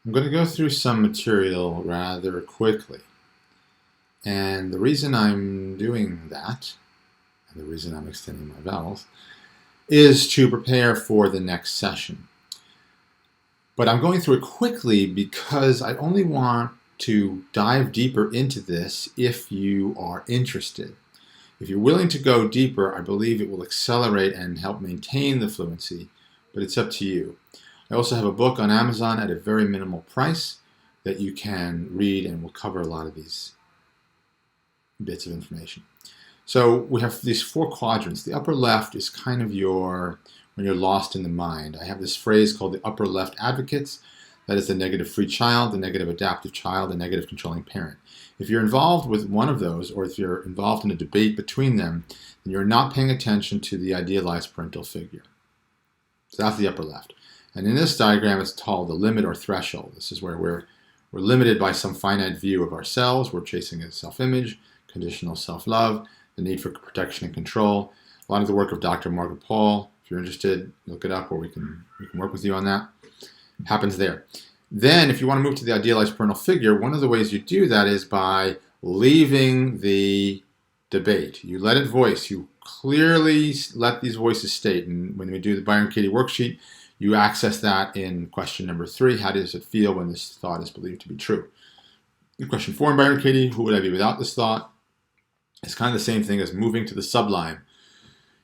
I'm going to go through some material rather quickly. And the reason I'm doing that, and the reason I'm extending my vowels, is to prepare for the next session. But I'm going through it quickly because I only want to dive deeper into this if you are interested. If you're willing to go deeper, I believe it will accelerate and help maintain the fluency, but it's up to you. I also have a book on Amazon at a very minimal price that you can read and will cover a lot of these bits of information. So we have these four quadrants. The upper left is kind of when you're lost in the mind. I have this phrase called the upper left advocates. That is the negative free child, the negative adaptive child, the negative controlling parent. If you're involved with one of those, or if you're involved in a debate between them, then you're not paying attention to the idealized parental figure. So that's the upper left. And in this diagram, it's called the limit or threshold. This is where we're limited by some finite view of ourselves. We're chasing a self-image, conditional self-love, the need for protection and control. A lot of the work of Dr. Margaret Paul, if you're interested, look it up, or we can work with you on that. Happens there. Then, if you want to move to the idealized parental figure, one of the ways you do that is by leaving the debate. You let it voice. You clearly let these voices state. And when we do the Byron-Katie worksheet, you access that in question number 3. How does it feel when this thought is believed to be true? In question 4 in Byron-Katie, who would I be without this thought? It's kind of the same thing as moving to the sublime.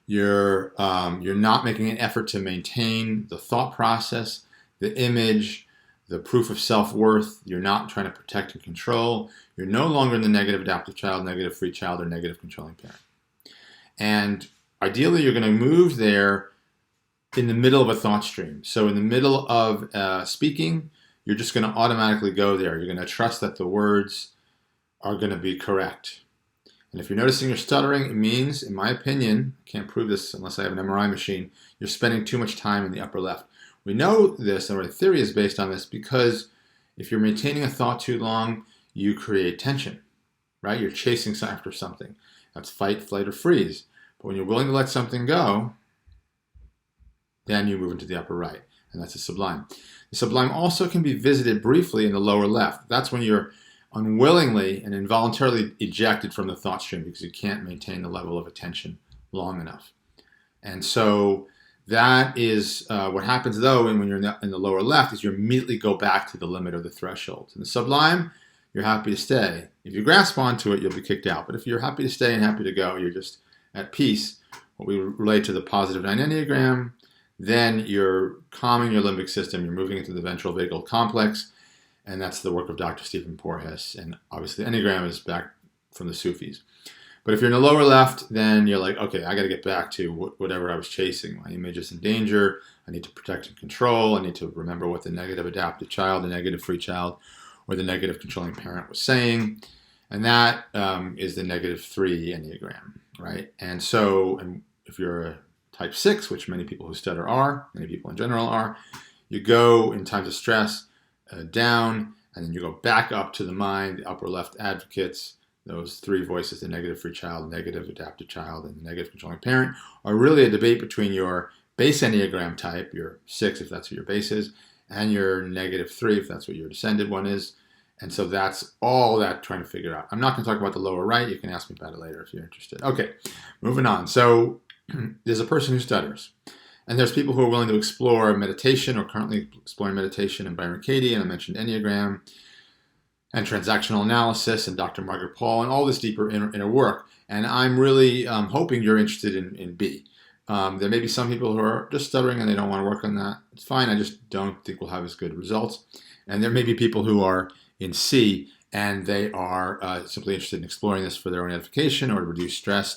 You're not making an effort to maintain the thought process, the image, the proof of self-worth. You're not trying to protect and control. You're no longer in the negative adaptive child, negative free child, or negative controlling parent. And ideally, you're going to move there in the middle of a thought stream. So in the middle of speaking, you're just going to automatically go there. You're going to trust that the words are going to be correct. And if you're noticing you're stuttering, it means, in my opinion, I can't prove this unless I have an MRI machine, you're spending too much time in the upper left. We know this, and our theory is based on this, because if you're maintaining a thought too long, you create tension, right? You're chasing after something. That's fight, flight, or freeze. But when you're willing to let something go, then you move into the upper right, and that's the sublime. The sublime also can be visited briefly in the lower left. That's when you're unwillingly and involuntarily ejected from the thought stream because you can't maintain the level of attention long enough. And so that is what happens, though, when you're in the lower left, is you immediately go back to the limit or the threshold. In the sublime, you're happy to stay. If you grasp onto it, you'll be kicked out. But if you're happy to stay and happy to go, you're just at peace. What we relate to the positive 9 Enneagram, then you're calming your limbic system. You're moving into the ventral vagal complex. And that's the work of Dr. Stephen Porges. And obviously, the Enneagram is back from the Sufis. But if you're in the lower left, then you're like, okay, I got to get back to whatever I was chasing. My image is in danger. I need to protect and control. I need to remember what the negative adaptive child, the negative free child, or the negative controlling parent was saying. And that is the negative 3 Enneagram, right? And so if you're a type 6, which many people who stutter are, many people in general are, you go in times of stress down, and then you go back up to the mind, the upper left advocates. Those 3 voices, the negative free child, negative adaptive child, and the negative controlling parent, are really a debate between your base Enneagram type, your 6 if that's what your base is, and your negative 3 if that's what your descended one is. And so that's all that trying to figure out. I'm not going to talk about the lower right. You can ask me about it later if you're interested. Okay, moving on. So there's a person who stutters. And there's people who are willing to explore meditation or currently exploring meditation in Byron-Katie, and I mentioned Enneagram and transactional analysis and Dr. Margaret Paul and all this deeper inner work. And I'm really hoping you're interested in B. There may be some people who are just stuttering and they don't want to work on that. It's fine. I just don't think we'll have as good results. And there may be people who are in C and they are simply interested in exploring this for their own edification or to reduce stress.